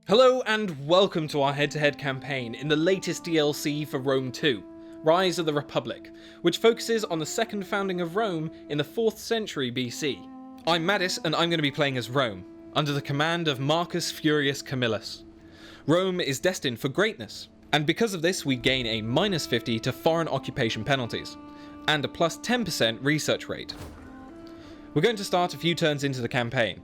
Hello and welcome to our head-to-head campaign in the latest DLC for Rome 2, Rise of the Republic, which focuses on the second founding of Rome in the 4th century BC. I'm Maddis and I'm going to be playing as Rome, under the command of Marcus Furius Camillus. Rome is destined for greatness, and because of this we gain a -50 to foreign occupation penalties, and a plus 10% research rate. We're going to start a few turns into the campaign.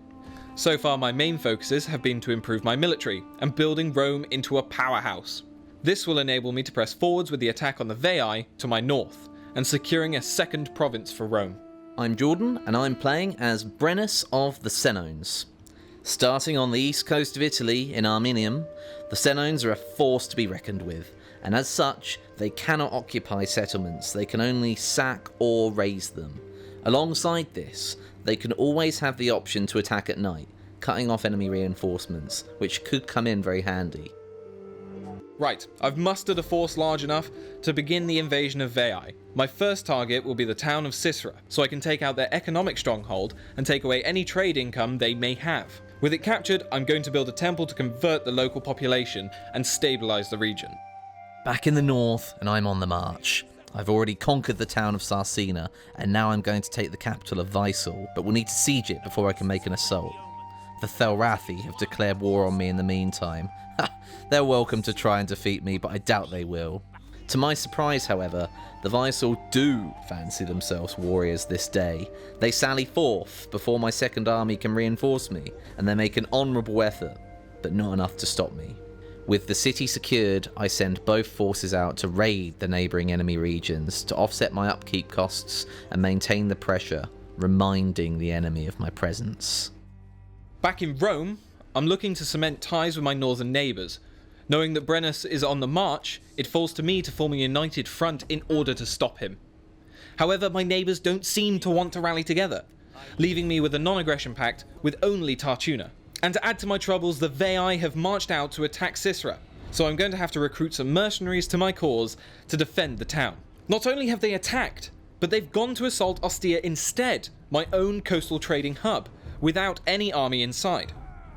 So far my main focuses have been to improve my military and building Rome into a powerhouse. This will enable me to press forwards with the attack on the Veii to my north, and securing a second province for Rome. I'm Jordan, and I'm playing as Brennus of the Senones. Starting on the east coast of Italy in Arminium, the Senones are a force to be reckoned with, and as such, they cannot occupy settlements, they can only sack or raze them. Alongside this, they can always have the option to attack at night, cutting off enemy reinforcements, which could come in very handy. Right, I've mustered a force large enough to begin the invasion of Veii. My first target will be the town of Sisera, so I can take out their economic stronghold and take away any trade income they may have. With it captured, I'm going to build a temple to convert the local population and stabilise the region. Back in the north, and I'm on the march. I've already conquered the town of Sarsina, and now I'm going to take the capital of Vaisal, but we'll need to siege it before I can make an assault. The Thelrathi have declared war on me in the meantime. They're welcome to try and defeat me, but I doubt they will. To my surprise, however, the Vaisal do fancy themselves warriors this day. They sally forth before my second army can reinforce me, and they make an honourable effort, but not enough to stop me. With the city secured, I send both forces out to raid the neighbouring enemy regions to offset my upkeep costs and maintain the pressure, reminding the enemy of my presence. Back in Rome, I'm looking to cement ties with my northern neighbours. Knowing that Brennus is on the march, it falls to me to form a united front in order to stop him. However, my neighbours don't seem to want to rally together, leaving me with a non-aggression pact with only Tartuna. And to add to my troubles, the Veii have marched out to attack Sisera, so I'm going to have to recruit some mercenaries to my cause to defend the town. Not only have they attacked, but they've gone to assault Ostia instead, my own coastal trading hub, without any army inside.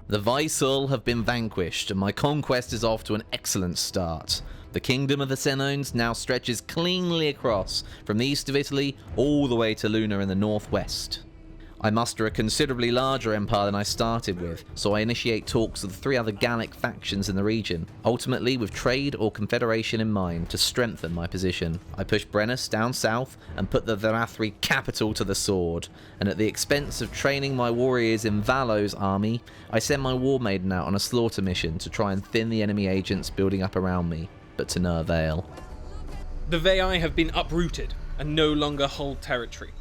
The Vaisal have been vanquished, and my conquest is off to an excellent start. The kingdom of the Senones now stretches cleanly across from the east of Italy all the way to Luna in the northwest. I muster a considerably larger empire than I started with, so I initiate talks with the 3 other Gallic factions in the region, ultimately with trade or confederation in mind to strengthen my position. I push Brennus down south and put the Thelrathi capital to the sword, and at the expense of training my warriors in Valo's army, I send my war maiden out on a slaughter mission to try and thin the enemy agents building up around me, but to no avail. The Veii have been uprooted and no longer hold territory.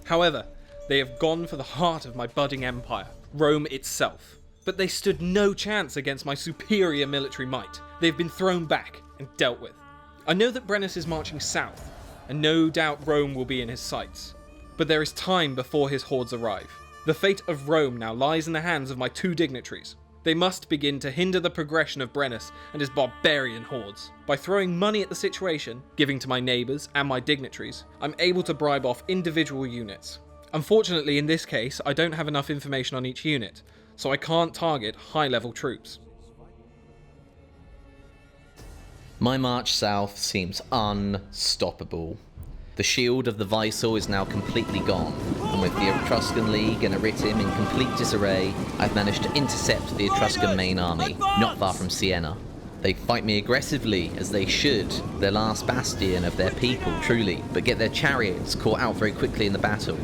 However, they have gone for the heart of my budding empire, Rome itself. But they stood no chance against my superior military might. They've been thrown back and dealt with. I know that Brennus is marching south, and no doubt Rome will be in his sights. But there is time before his hordes arrive. The fate of Rome now lies in the hands of my 2 dignitaries. They must begin to hinder the progression of Brennus and his barbarian hordes. By throwing money at the situation, giving to my neighbours and my dignitaries, I'm able to bribe off individual units. Unfortunately, in this case, I don't have enough information on each unit, so I can't target high-level troops. My march south seems unstoppable. The shield of the Vaisal is now completely gone, and with the Etruscan League and Aritim in complete disarray, I've managed to intercept the Etruscan main army, not far from Siena. They fight me aggressively, as they should, their last bastion of their people, truly, but get their chariots caught out very quickly in the battle.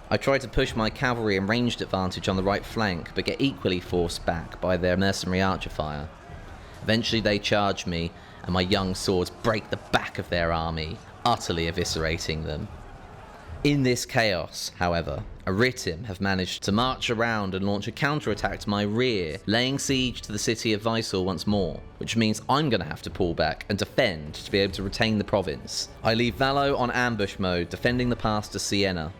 I try to push my cavalry and ranged advantage on the right flank, but get equally forced back by their mercenary archer fire. Eventually they charge me, and my young swords break the back of their army, utterly eviscerating them. In this chaos, however, Aritim have managed to march around and launch a counterattack to my rear, laying siege to the city of Vaisal once more, which means I'm going to have to pull back and defend to be able to retain the province. I leave Valo on ambush mode, defending the pass to Siena.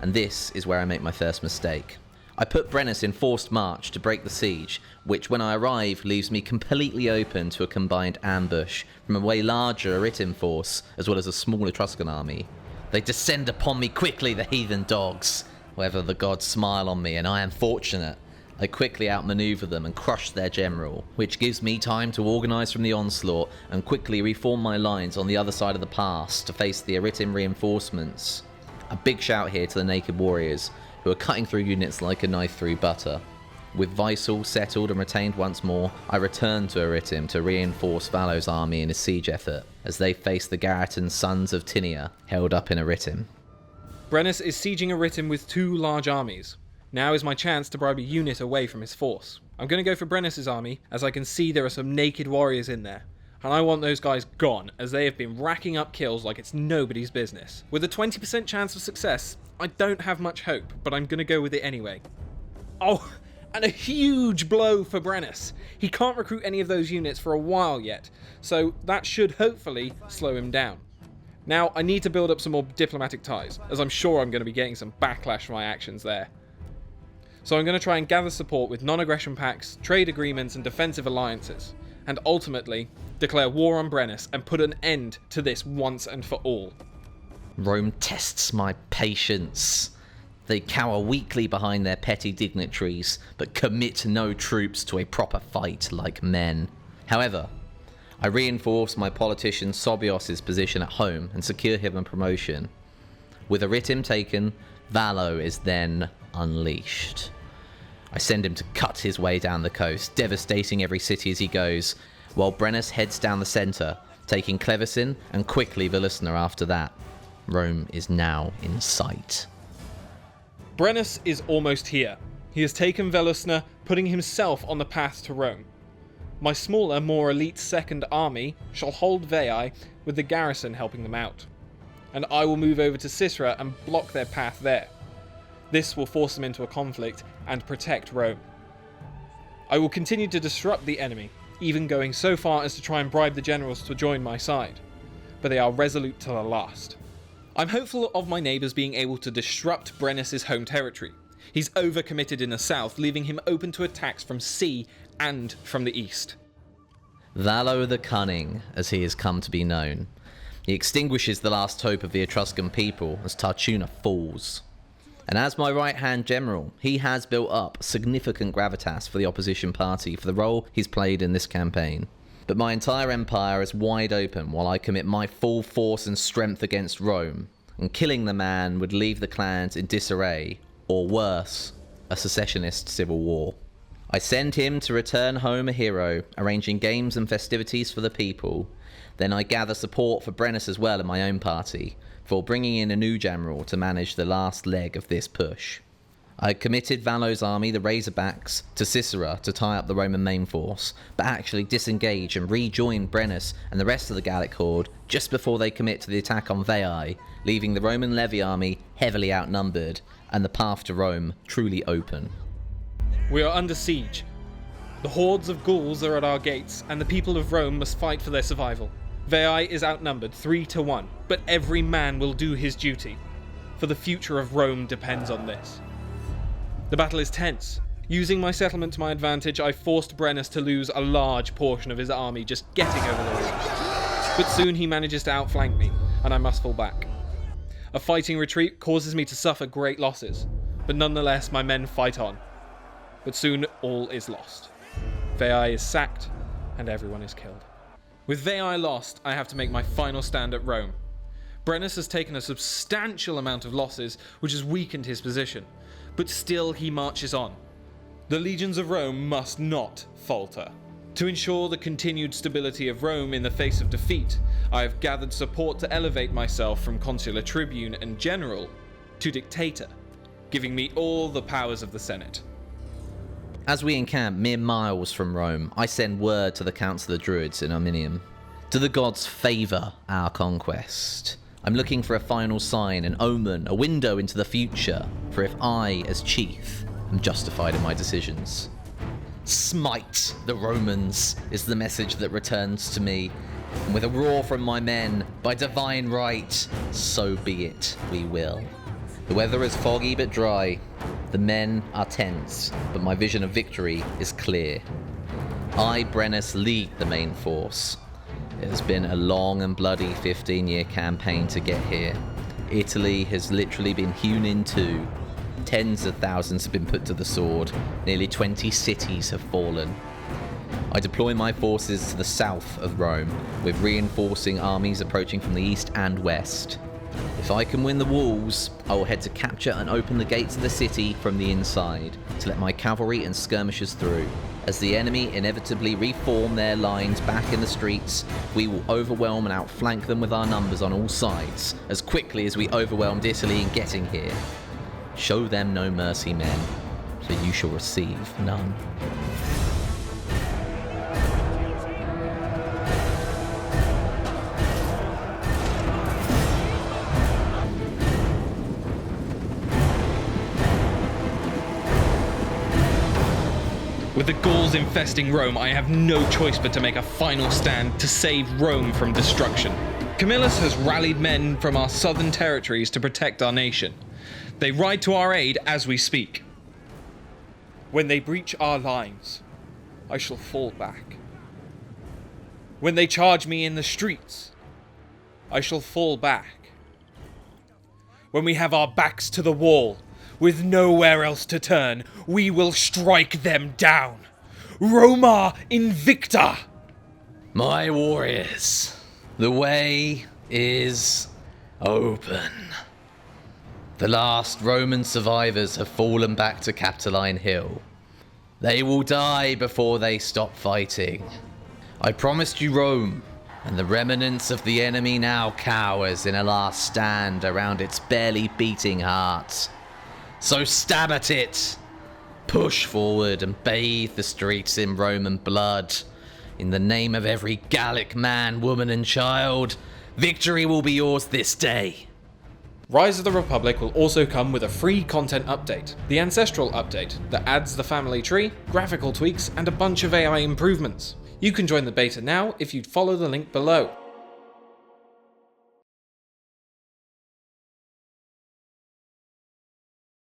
And this is where I make my first mistake. I put Brennus in forced march to break the siege, which when I arrive leaves me completely open to a combined ambush from a way larger Aritim force, as well as a small Etruscan army. They descend upon me quickly, the heathen dogs. However, the gods smile on me, and I am fortunate. I quickly outmaneuver them and crush their general, which gives me time to organise from the onslaught and quickly reform my lines on the other side of the pass to face the Aritim reinforcements. A big shout here to the naked warriors, who are cutting through units like a knife through butter. With Vaisal settled and retained once more, I return to Aritim to reinforce Valo's army in his siege effort, as they face the Garritan sons of Tinia, held up in Aritim. Brennus is sieging Aritim with 2 large armies. Now is my chance to bribe a unit away from his force. I'm going to go for Brennus's army, as I can see there are some naked warriors in there. And I want those guys gone, as they have been racking up kills like it's nobody's business. With a 20% chance of success, I don't have much hope, but I'm going to go with it anyway. Oh, and a huge blow for Brennus. He can't recruit any of those units for a while yet, so that should hopefully slow him down. Now, I need to build up some more diplomatic ties, as I'm sure I'm going to be getting some backlash for my actions there. So I'm going to try and gather support with non-aggression pacts, trade agreements and defensive alliances, and ultimately declare war on Brennus and put an end to this once and for all. Rome tests my patience. They cower weakly behind their petty dignitaries, but commit no troops to a proper fight like men. However, I reinforce my politician Sobios' position at home and secure him a promotion. With Aritim taken, Valo is then unleashed. I send him to cut his way down the coast, devastating every city as he goes, while Brennus heads down the centre, taking Clevesin and quickly Villisna after that. Rome is now in sight. Brennus is almost here. He has taken Villisna, putting himself on the path to Rome. My smaller, more elite second army shall hold Veii, with the garrison helping them out. And I will move over to Sisera and block their path there. This will force them into a conflict and protect Rome. I will continue to disrupt the enemy, even going so far as to try and bribe the generals to join my side. But they are resolute to the last. I'm hopeful of my neighbours being able to disrupt Brennus' home territory. He's overcommitted in the south, leaving him open to attacks from sea and from the east. Valo the Cunning, as he has come to be known. He extinguishes the last hope of the Etruscan people as Tarchuna falls. And as my right-hand general, he has built up significant gravitas for the opposition party for the role he's played in this campaign. But my entire empire is wide open while I commit my full force and strength against Rome, and killing the man would leave the clans in disarray, or worse, a secessionist civil war. I send him to return home a hero, arranging games and festivities for the people. Then I gather support for Brennus as well in my own party, for bringing in a new general to manage the last leg of this push. I committed Valo's army, the Razorbacks, to Sisera to tie up the Roman main force, but actually disengage and rejoin Brennus and the rest of the Gallic horde just before they commit to the attack on Veii, leaving the Roman levy army heavily outnumbered and the path to Rome truly open. We are under siege. The hordes of Gauls are at our gates, and the people of Rome must fight for their survival. Veii is outnumbered 3-1, but every man will do his duty, for the future of Rome depends on this. The battle is tense. Using my settlement to my advantage, I forced Brennus to lose a large portion of his army just getting over the walls. But soon he manages to outflank me, and I must fall back. A fighting retreat causes me to suffer great losses, but nonetheless my men fight on. But soon all is lost. Veii is sacked, and everyone is killed. With Veii lost, I have to make my final stand at Rome. Brennus has taken a substantial amount of losses, which has weakened his position, but still he marches on. The legions of Rome must not falter. To ensure the continued stability of Rome in the face of defeat, I have gathered support to elevate myself from consular tribune and general to dictator, giving me all the powers of the Senate. As we encamp mere miles from Rome, I send word to the Council of Druids in Arminium. Do the gods favour our conquest? I'm looking for a final sign, an omen, a window into the future, for if I, as chief, am justified in my decisions. Smite the Romans is the message that returns to me, and with a roar from my men, by divine right, so be it, we will. The weather is foggy but dry, the men are tense, but my vision of victory is clear. I, Brennus, lead the main force. It has been a long and bloody 15-year campaign to get here. Italy has literally been hewn in two. Tens of thousands have been put to the sword. Nearly 20 cities have fallen. I deploy my forces to the south of Rome, with reinforcing armies approaching from the east and west. If I can win the walls, I will head to capture and open the gates of the city from the inside, to let my cavalry and skirmishers through. As the enemy inevitably reform their lines back in the streets, we will overwhelm and outflank them with our numbers on all sides, as quickly as we overwhelmed Italy in getting here. Show them no mercy, men, for you shall receive none. With the Gauls infesting Rome, I have no choice but to make a final stand to save Rome from destruction. Camillus has rallied men from our southern territories to protect our nation. They ride to our aid as we speak. When they breach our lines, I shall fall back. When they charge me in the streets, I shall fall back. When we have our backs to the wall, with nowhere else to turn, we will strike them down. Roma Invicta! My warriors, the way is open. The last Roman survivors have fallen back to Capitoline Hill. They will die before they stop fighting. I promised you Rome, and the remnants of the enemy now cowers in a last stand around its barely beating heart. So stab at it, push forward and bathe the streets in Roman blood. In the name of every Gallic man, woman and child, victory will be yours this day. Rise of the Republic will also come with a free content update, the Ancestral update, that adds the family tree, graphical tweaks, and a bunch of AI improvements. You can join the beta now if you'd follow the link below.